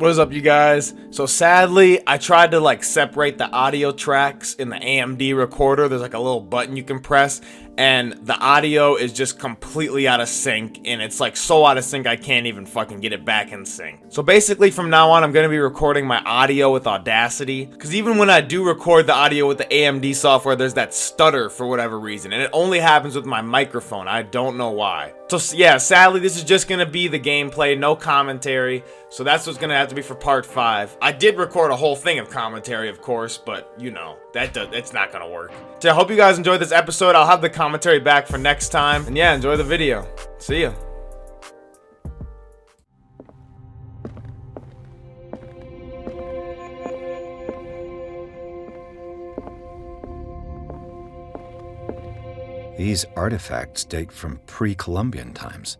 What is up, you guys? So sadly, I tried to like separate the audio tracks in the AMD recorder. There's like a little button you can press, and the audio is just completely out of sync, and it's like so out of sync I can't even fucking get it back in sync. So basically from now on I'm gonna be recording my audio with Audacity, because even when I do record the audio with the AMD software, there's that stutter for whatever reason, and it only happens with my microphone. I don't know why. So yeah, sadly this is just gonna be the gameplay, no commentary. So that's what's gonna have to be for part 5. I did record a whole thing of commentary, of course, but you know, it's not gonna work. So I hope you guys enjoyed this episode. I'll have the commentary back for next time. And yeah, enjoy the video. See ya. These artifacts date from pre-Columbian times.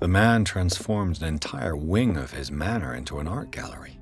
The man transformed an entire wing of his manor into an art gallery.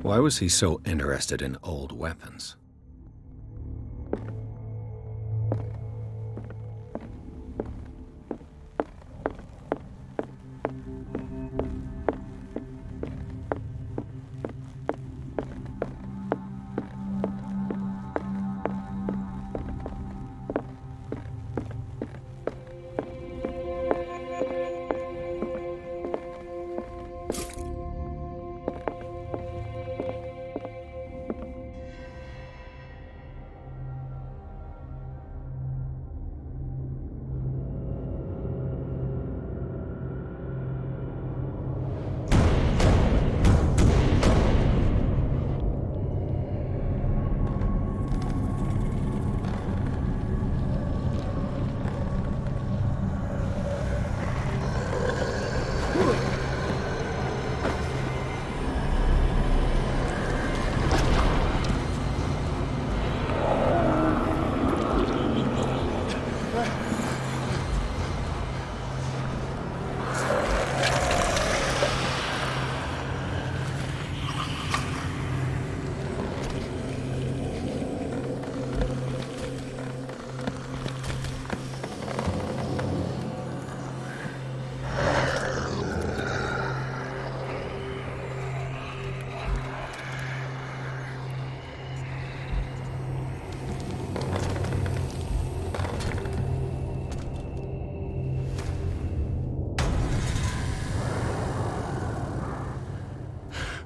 Why was he so interested in old weapons?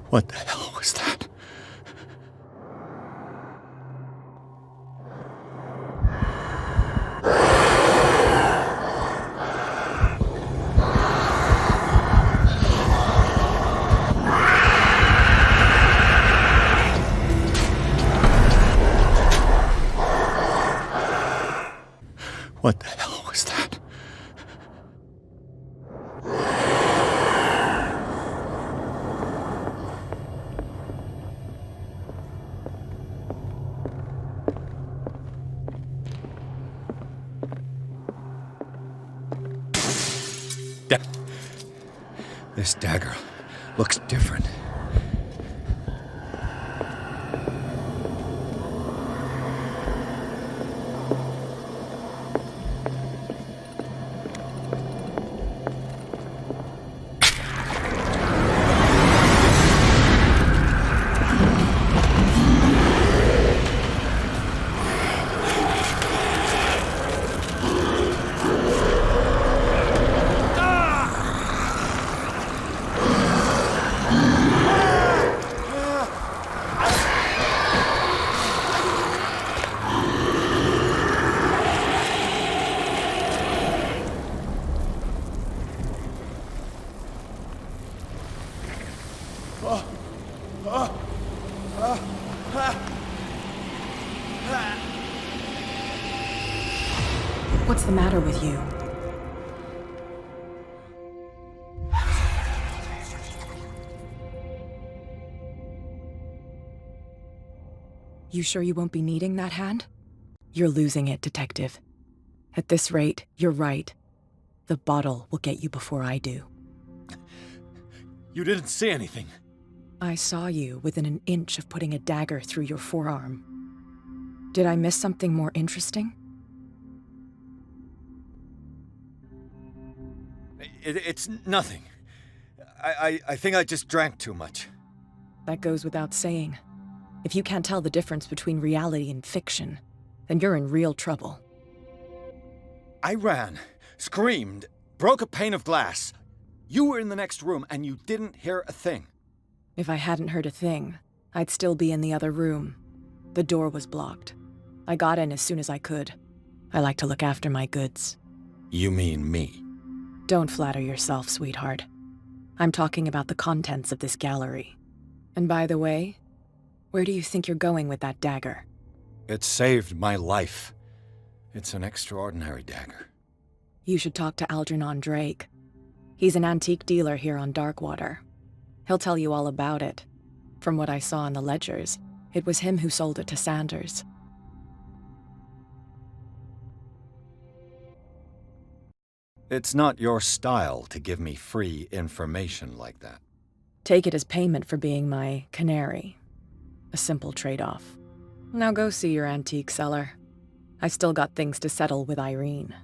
What the hell was that? What the hell was that? This dagger looks different. What's the matter with you? You sure you won't be needing that hand? You're losing it, Detective. At this rate, you're right. The bottle will get you before I do. You didn't see anything. I saw you within an inch of putting a dagger through your forearm. Did I miss something more interesting? It's nothing. I think I just drank too much. That goes without saying. If you can't tell the difference between reality and fiction, then you're in real trouble. I ran, screamed, broke a pane of glass. You were in the next room and you didn't hear a thing. If I hadn't heard a thing, I'd still be in the other room. The door was blocked. I got in as soon as I could. I like to look after my goods. You mean me? Don't flatter yourself, sweetheart. I'm talking about the contents of this gallery. And by the way, where do you think you're going with that dagger? It saved my life. It's an extraordinary dagger. You should talk to Algernon Drake. He's an antique dealer here on Darkwater. He'll tell you all about it. From what I saw in the ledgers, it was him who sold it to Sanders. It's not your style to give me free information like that. Take it as payment for being my canary. A simple trade-off. Now go see your antique seller. I've still got things to settle with Irene.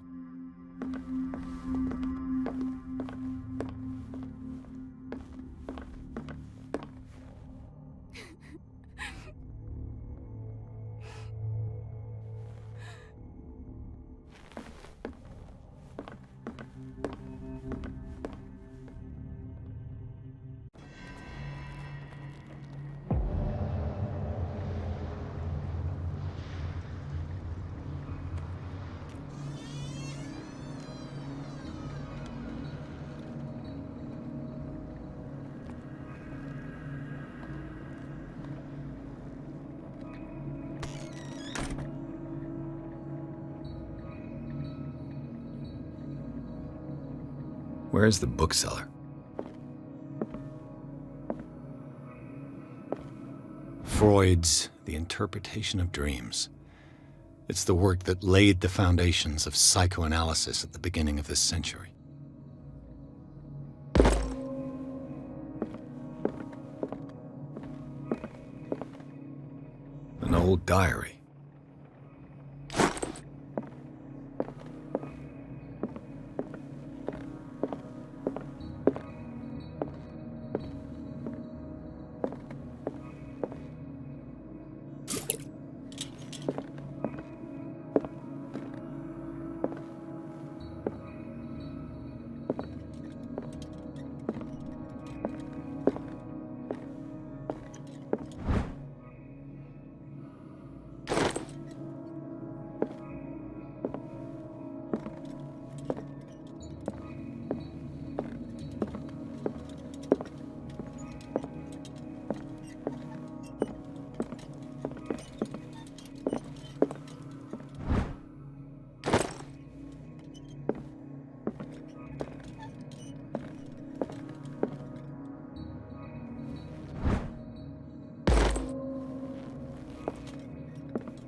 Where's the bookseller? Freud's The Interpretation of Dreams. It's the work that laid the foundations of psychoanalysis at the beginning of this century. An old diary.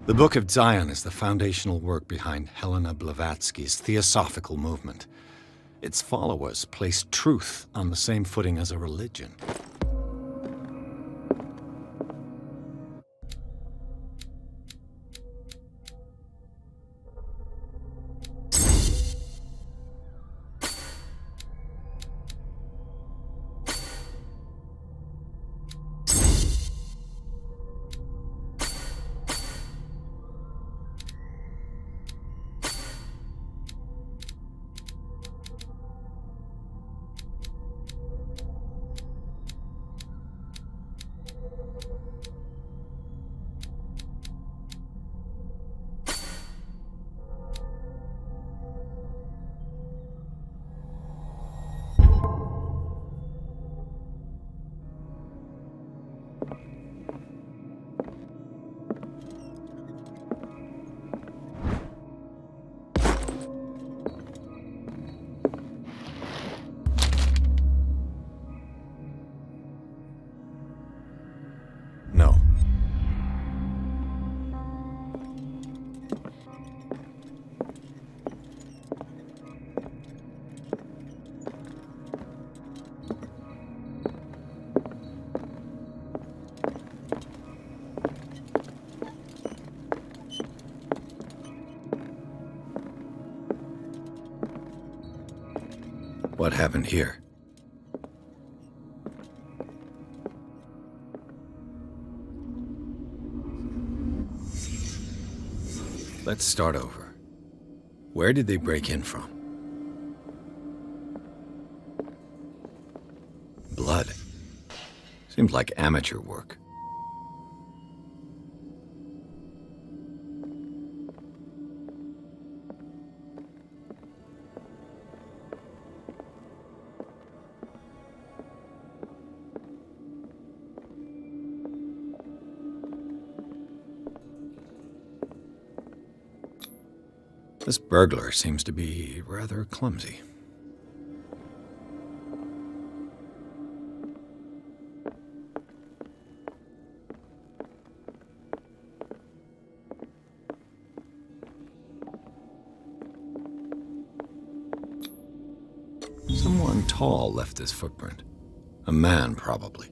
The Book of Zion is the foundational work behind Helena Blavatsky's Theosophical movement. Its followers place truth on the same footing as a religion. What happened here? Let's start over. Where did they break in from? Blood. Seems like amateur work. This burglar seems to be rather clumsy. Someone tall left this footprint. A man, probably.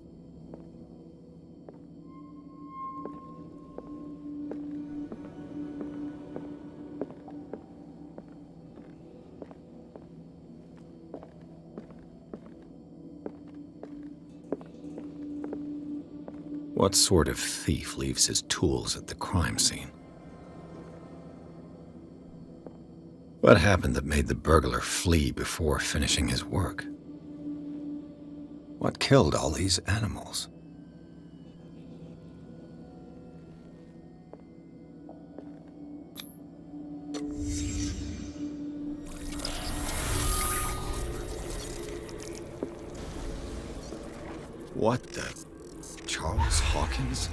What sort of thief leaves his tools at the crime scene? What happened that made the burglar flee before finishing his work? What killed all these animals? What the... Charles Hawkins?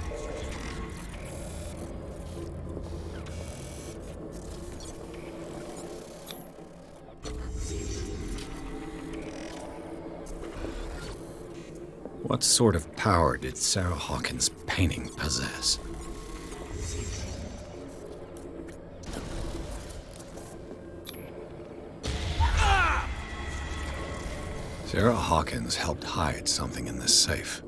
What sort of power did Sarah Hawkins' painting possess? Sarah Hawkins helped hide something in this safe.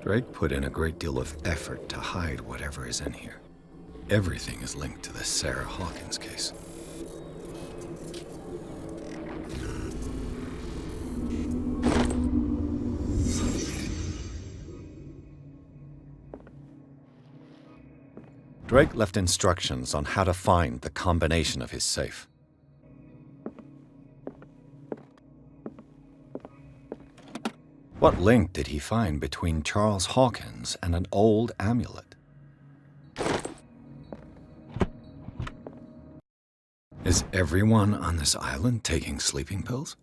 Drake put in a great deal of effort to hide whatever is in here. Everything is linked to the Sarah Hawkins case. Drake left instructions on how to find the combination of his safe. What link did he find between Charles Hawkins and an old amulet? Is everyone on this island taking sleeping pills?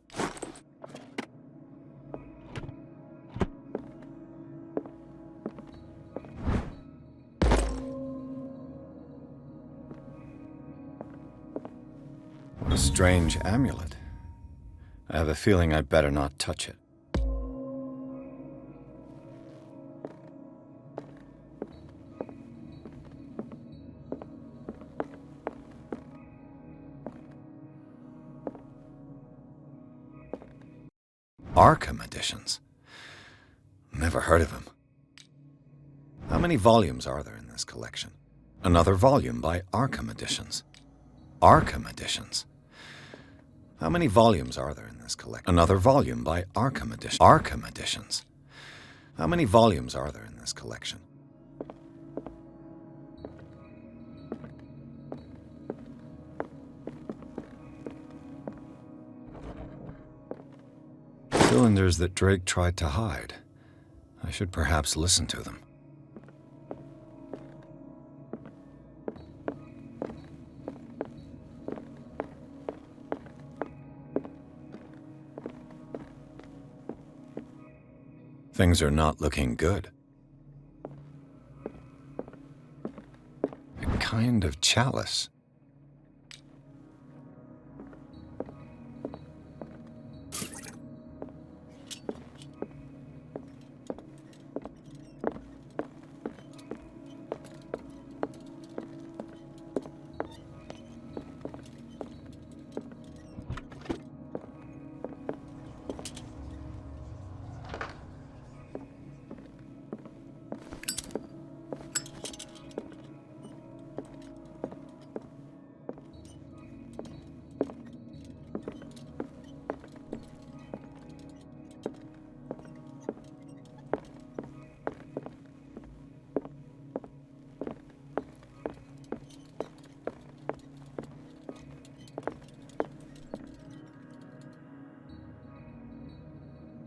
What a strange amulet. I have a feeling I'd better not touch it. Arkham editions. Never heard of him. How many volumes are there in this collection? Another volume by Arkham Editions. Arkham Editions. How many volumes are there in this collection? Another volume by Arkham Editions. Arkham Editions. How many volumes are there in this collection? Cylinders that Drake tried to hide. I should perhaps listen to them. Things are not looking good. A kind of chalice.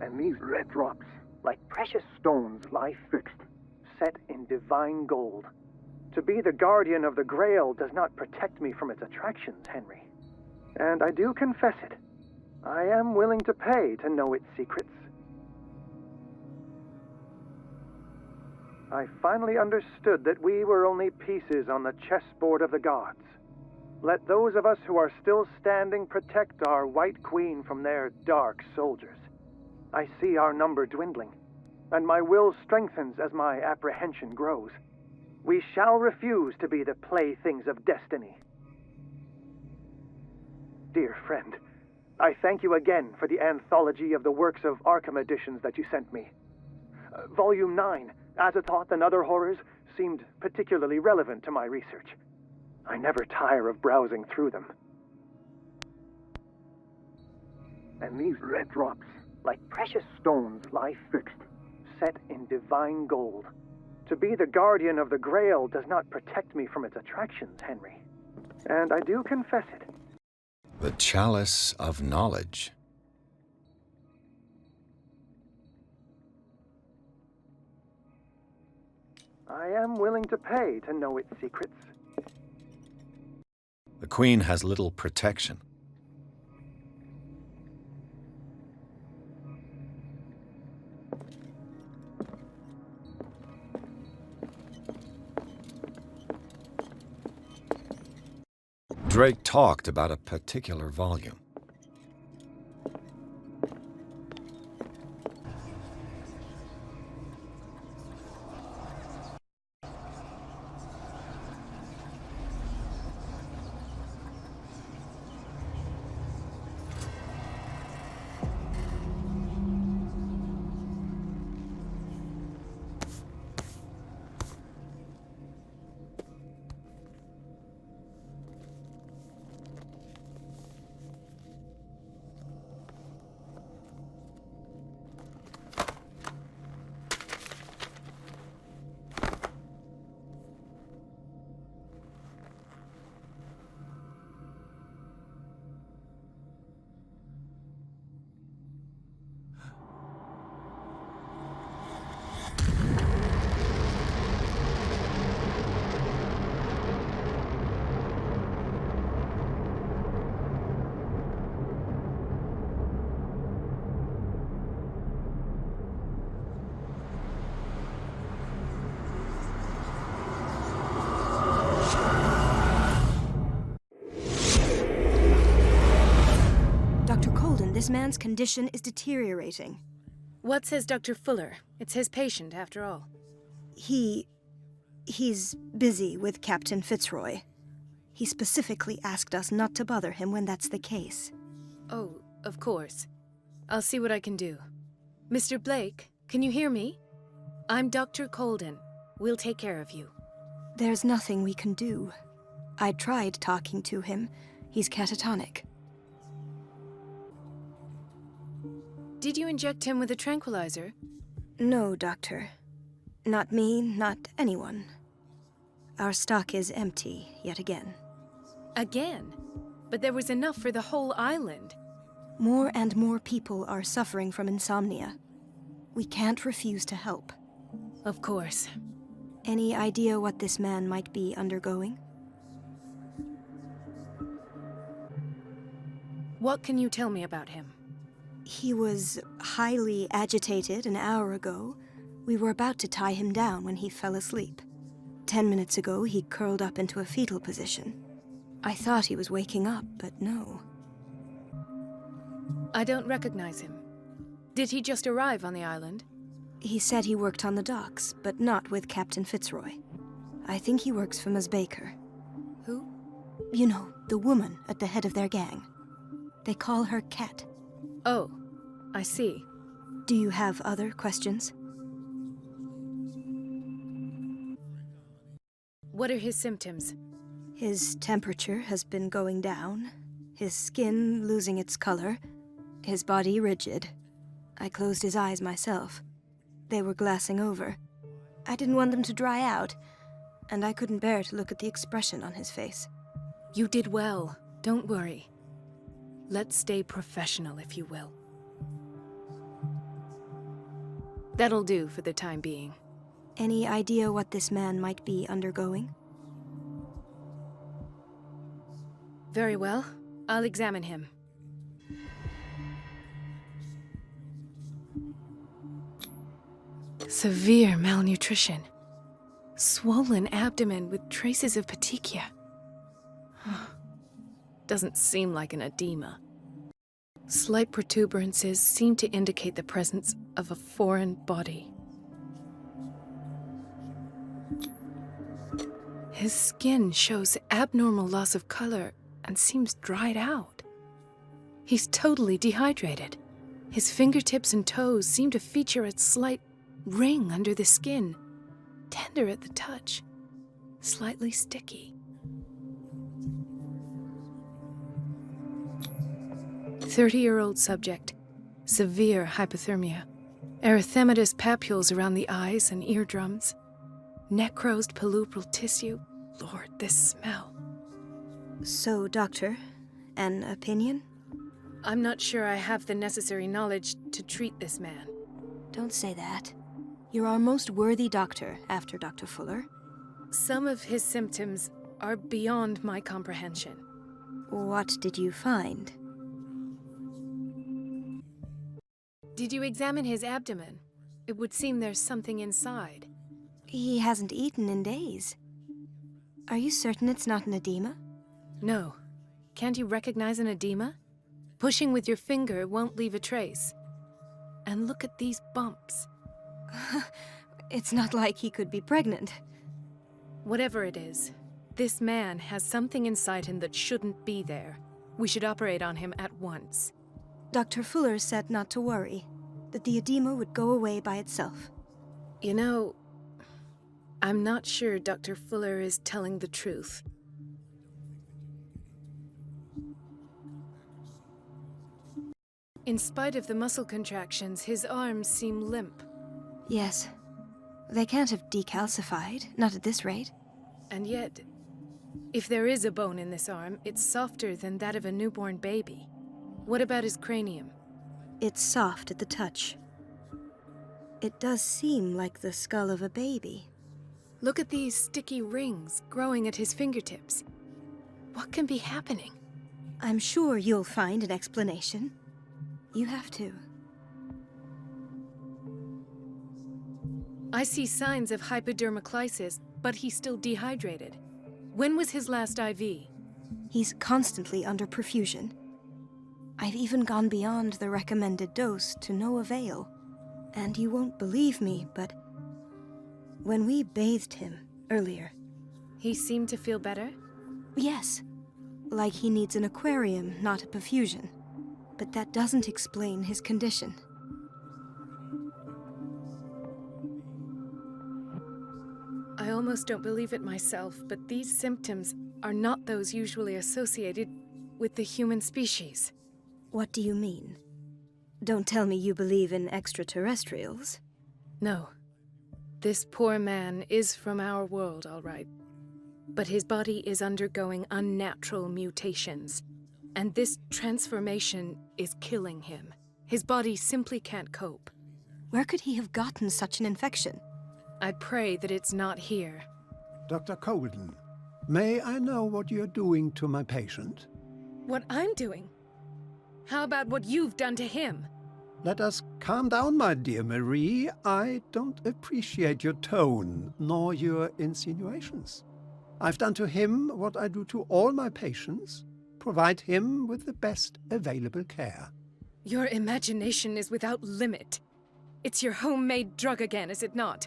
And these red drops, like precious stones, lie fixed, set in divine gold. To be the guardian of the Grail does not protect me from its attractions, Henry. And I do confess it. I am willing to pay to know its secrets. I finally understood that we were only pieces on the chessboard of the gods. Let those of us who are still standing protect our White Queen from their dark soldiers. I see our number dwindling, and my will strengthens as my apprehension grows. We shall refuse to be the playthings of destiny. Dear friend, I thank you again for the anthology of the works of Arkham editions that you sent me. Volume 9, Azathoth and Other Horrors, seemed particularly relevant to my research. I never tire of browsing through them. And these red drops, like precious stones, lie fixed, set in divine gold. To be the guardian of the Grail does not protect me from its attractions, Henry. And I do confess it. The Chalice of Knowledge. I am willing to pay to know its secrets. The Queen has little protection. Drake talked about a particular volume. This man's condition is deteriorating. What says Dr. Fuller? It's his patient, after all. He's busy with Captain Fitzroy. He specifically asked us not to bother him when that's the case. Oh, of course. I'll see what I can do. Mr. Blake, can you hear me? I'm Dr. Colden. We'll take care of you. There's nothing we can do. I tried talking to him. He's catatonic. Did you inject him with a tranquilizer? No, Doctor. Not me, not anyone. Our stock is empty, yet again. Again? But there was enough for the whole island. More and more people are suffering from insomnia. We can't refuse to help. Of course. Any idea what this man might be undergoing? What can you tell me about him? He was highly agitated an hour ago. We were about to tie him down when he fell asleep. 10 minutes ago, he curled up into a fetal position. I thought he was waking up, but no. I don't recognize him. Did he just arrive on the island? He said he worked on the docks, but not with Captain Fitzroy. I think he works for Ms. Baker. Who? You know, the woman at the head of their gang. They call her Cat. Oh, I see. Do you have other questions? What are his symptoms? His temperature has been going down, his skin losing its color, his body rigid. I closed his eyes myself. They were glassing over. I didn't want them to dry out, and I couldn't bear to look at the expression on his face. You did well. Don't worry. Let's stay professional, if you will. That'll do for the time being. Any idea what this man might be undergoing? Very well. I'll examine him. Severe malnutrition. Swollen abdomen with traces of petechia. Doesn't seem like an edema. Slight protuberances seem to indicate the presence of a foreign body. His skin shows abnormal loss of color and seems dried out. He's totally dehydrated. His fingertips and toes seem to feature a slight ring under the skin, tender at the touch, slightly sticky. 30-year-old subject, severe hypothermia, erythematous papules around the eyes and eardrums, necrosed palpebral tissue. Lord, this smell. So, Doctor, an opinion? I'm not sure I have the necessary knowledge to treat this man. Don't say that. You're our most worthy doctor after Dr. Fuller. Some of his symptoms are beyond my comprehension. What did you find? Did you examine his abdomen? It would seem there's something inside. He hasn't eaten in days. Are you certain it's not an edema? No. Can't you recognize an edema? Pushing with your finger won't leave a trace. And look at these bumps. It's not like he could be pregnant. Whatever it is, this man has something inside him that shouldn't be there. We should operate on him at once. Dr. Fuller said not to worry, that the edema would go away by itself. You know, I'm not sure Dr. Fuller is telling the truth. In spite of the muscle contractions, his arms seem limp. Yes. They can't have decalcified, not at this rate. And yet, if there is a bone in this arm, it's softer than that of a newborn baby. What about his cranium? It's soft at the touch. It does seem like the skull of a baby. Look at these sticky rings growing at his fingertips. What can be happening? I'm sure you'll find an explanation. You have to. I see signs of hypodermoclysis, but he's still dehydrated. When was his last IV? He's constantly under perfusion. I've even gone beyond the recommended dose to no avail. And you won't believe me, but when we bathed him earlier... He seemed to feel better? Yes. Like he needs an aquarium, not a perfusion. But that doesn't explain his condition. I almost don't believe it myself, but these symptoms are not those usually associated with the human species. What do you mean? Don't tell me you believe in extraterrestrials. No. This poor man is from our world, all right. But his body is undergoing unnatural mutations. And this transformation is killing him. His body simply can't cope. Where could he have gotten such an infection? I pray that it's not here. Dr. Colden, may I know what you're doing to my patient? What I'm doing? How about what you've done to him? Let us calm down, my dear Marie. I don't appreciate your tone, nor your insinuations. I've done to him what I do to all my patients. Provide him with the best available care. Your imagination is without limit. It's your homemade drug again, is it not?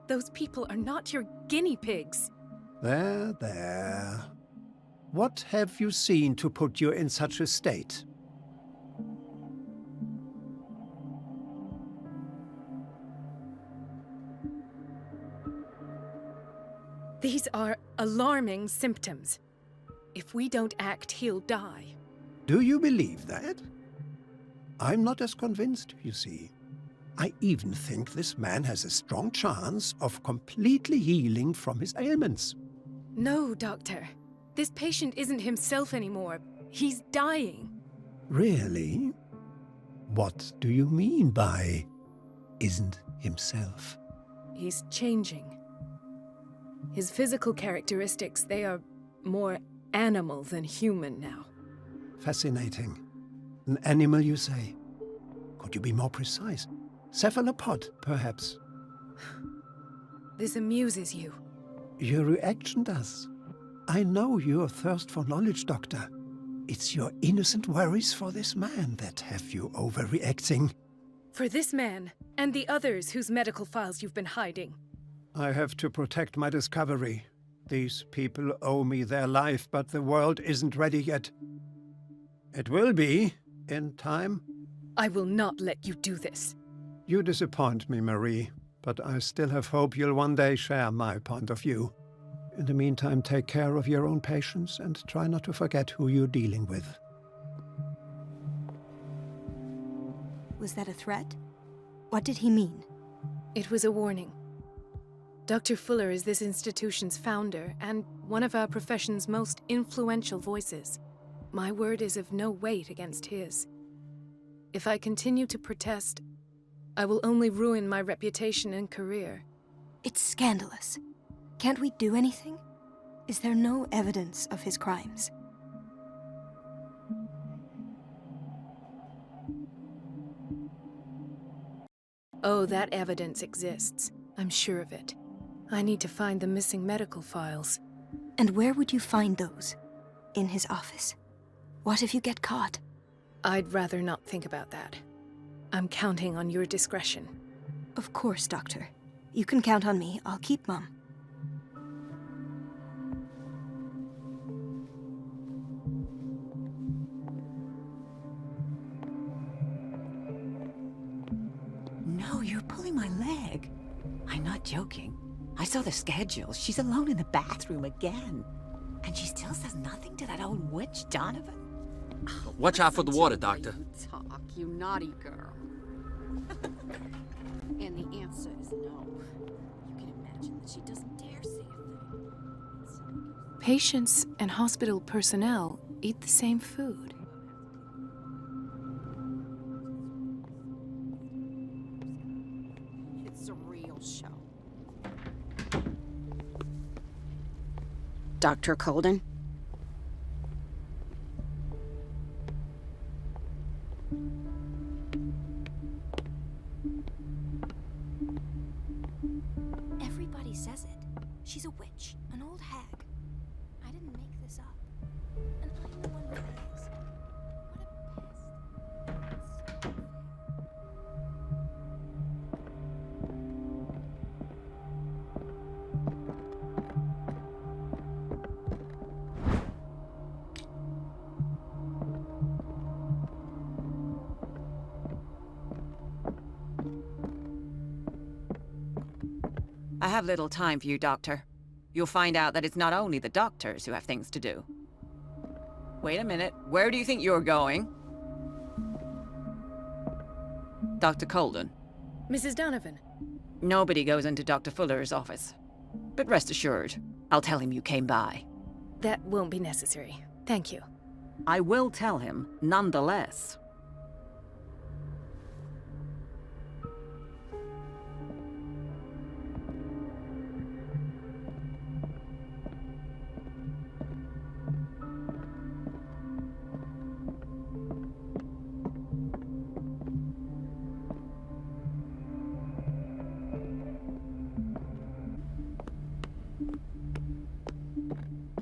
Those people are not your guinea pigs. There, there. What have you seen to put you in such a state? These are alarming symptoms. If we don't act, he'll die. Do you believe that? I'm not as convinced, you see. I even think this man has a strong chance of completely healing from his ailments. No, Doctor. This patient isn't himself anymore. He's dying. Really? What do you mean by isn't himself. He's changing. His physical characteristics, they are more animal than human now. Fascinating. An animal, you say? Could you be more precise? Cephalopod, perhaps? This amuses you. Your reaction does. I know your thirst for knowledge, Doctor. It's your innocent worries for this man that have you overreacting. For this man, and the others whose medical files you've been hiding. I have to protect my discovery. These people owe me their life, but the world isn't ready yet. It will be, in time. I will not let you do this. You disappoint me, Marie, but I still have hope you'll one day share my point of view. In the meantime, take care of your own patients and try not to forget who you're dealing with. Was that a threat? What did he mean? It was a warning. Dr. Fuller is this institution's founder and one of our profession's most influential voices. My word is of no weight against his. If I continue to protest, I will only ruin my reputation and career. It's scandalous. Can't we do anything? Is there no evidence of his crimes? Oh, that evidence exists. I'm sure of it. I need to find the missing medical files. And where would you find those? In his office? What if you get caught? I'd rather not think about that. I'm counting on your discretion. Of course, Doctor. You can count on me. I'll keep mum. No, you're pulling my leg. I'm not joking. I saw the schedule. She's alone in the bathroom again. And she still says nothing to that old witch, Donovan. Watch out for the water, Doctor. You talk, you naughty girl. And the answer is no. You can imagine that she doesn't dare say a thing. Patients and hospital personnel eat the same food. It's a real show. Dr. Colden? Everybody says it. She's a witch, an old hag. I didn't make this up. And I'm the one who is. What a pest. I have little time for you, Doctor. You'll find out that it's not only the doctors who have things to do. Wait a minute. Where do you think you're going? Dr. Colden. Mrs. Donovan. Nobody goes into Dr. Fuller's office. But rest assured, I'll tell him you came by. That won't be necessary. Thank you. I will tell him, nonetheless.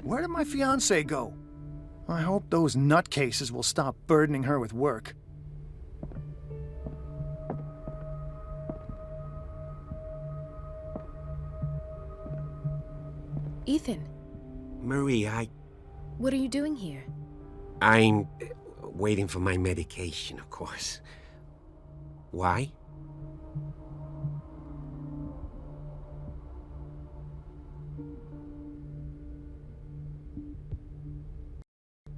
Where did my fiancé go? I hope those nutcases will stop burdening her with work. Ethan, Marie, what are you doing here? I'm waiting for my medication, of course. Why?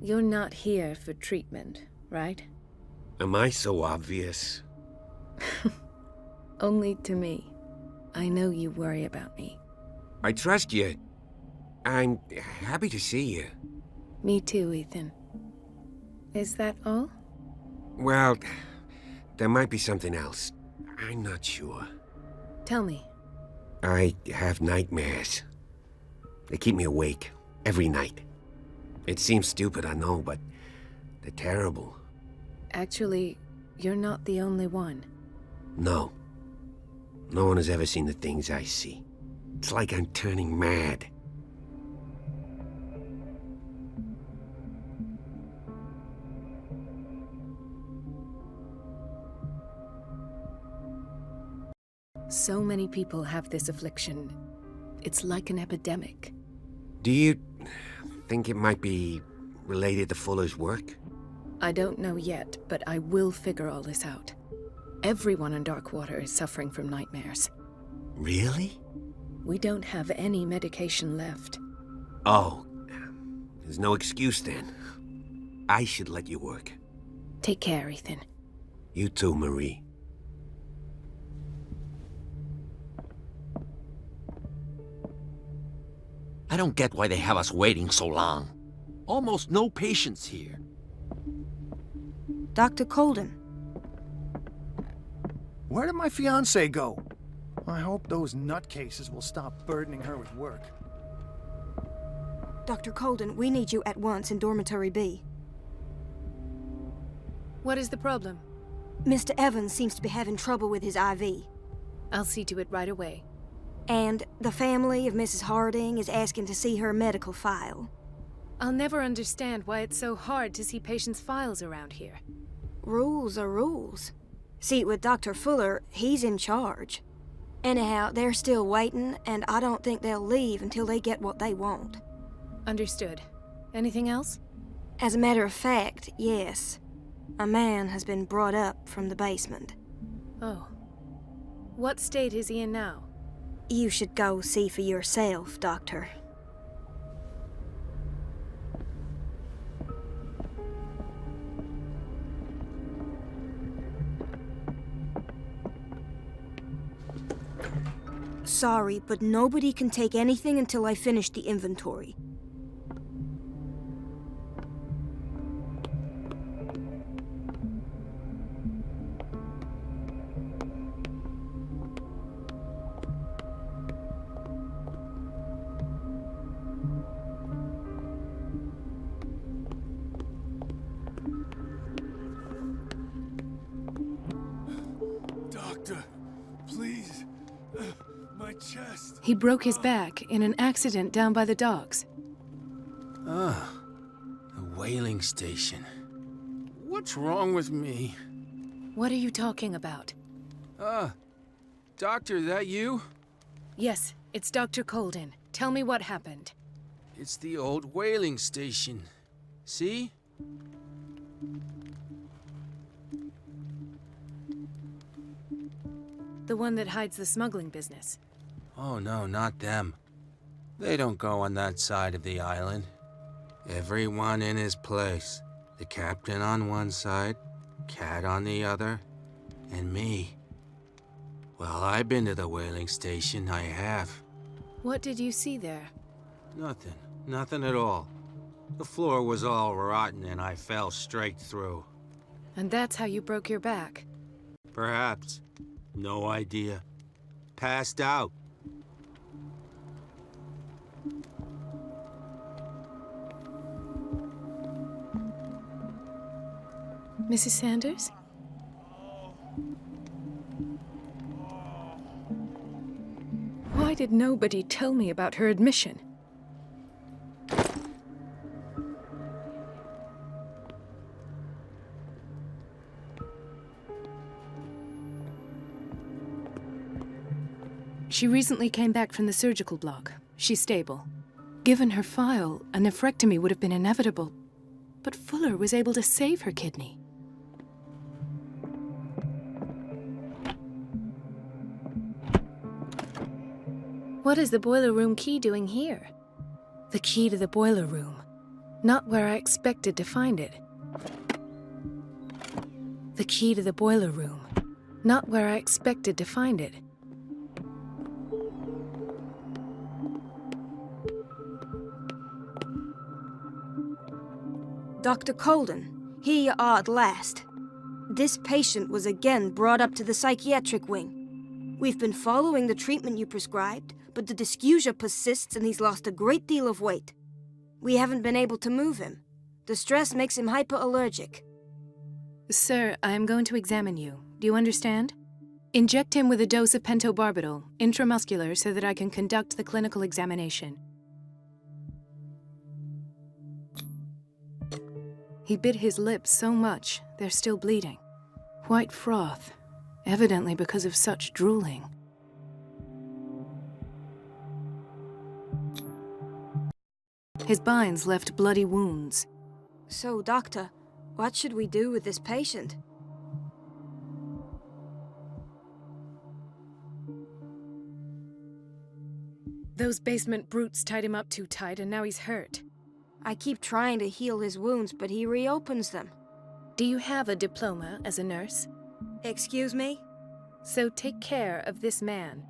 You're not here for treatment, right? Am I so obvious? Only to me. I know you worry about me. I trust you. I'm happy to see you. Me too, Ethan. Is that all? Well, there might be something else. I'm not sure. Tell me. I have nightmares. They keep me awake every night. It seems stupid, I know, but they're terrible. Actually, you're not the only one. No. No one has ever seen the things I see. It's like I'm turning mad. So many people have this affliction. It's like an epidemic. Do you think it might be related to Fuller's work? I don't know yet, but I will figure all this out. Everyone in Darkwater is suffering from nightmares. Really? We don't have any medication left. Oh, there's no excuse then. I should let you work. Take care, Ethan. You too, Marie. I don't get why they have us waiting so long. Almost no patients here. Dr. Colden. Where did my fiancée go? I hope those nutcases will stop burdening her with work. Dr. Colden, we need you at once in Dormitory B. What is the problem? Mr. Evans seems to be having trouble with his IV. I'll see to it right away. And the family of Mrs. Harding is asking to see her medical file. I'll never understand why it's so hard to see patients' files around here. Rules are rules. See, with Dr. Fuller, he's in charge. Anyhow, they're still waiting, and I don't think they'll leave until they get what they want. Understood. Anything else? As a matter of fact, yes. A man has been brought up from the basement. Oh. What state is he in now? You should go see for yourself, Doctor. Sorry, but nobody can take anything until I finish the inventory. Doctor, please. My chest. He broke his back in an accident down by the docks. Ah, the whaling station. What's wrong with me? What are you talking about? Doctor, that you? Yes, it's Dr. Colden. Tell me what happened. It's the old whaling station. See? The one that hides the smuggling business. Oh no, not them. They don't go on that side of the island. Everyone in his place. The captain on one side, Cat on the other, and me. Well, I've been to the whaling station, I have. What did you see there? Nothing. Nothing at all. The floor was all rotten and I fell straight through. And that's how you broke your back? Perhaps. No idea. Passed out. Mrs. Sanders? Why did nobody tell me about her admission? She recently came back from the surgical block. She's stable. Given her file, a nephrectomy would have been inevitable. But Fuller was able to save her kidney. What is the boiler room key doing here? The key to the boiler room. Not where I expected to find it. The key to the boiler room. Not where I expected to find it. Dr. Colden, here you are at last. This patient was again brought up to the psychiatric wing. We've been following the treatment you prescribed, but the dysgeusia persists and he's lost a great deal of weight. We haven't been able to move him. The stress makes him hyperallergic. Sir, I am going to examine you. Do you understand? Inject him with a dose of pentobarbital, intramuscular, so that I can conduct the clinical examination. He bit his lips so much, they're still bleeding. White froth, evidently because of such drooling. His binds left bloody wounds. So, Doctor, what should we do with this patient? Those basement brutes tied him up too tight and now he's hurt. I keep trying to heal his wounds, but he reopens them. Do you have a diploma as a nurse? Excuse me? So take care of this man.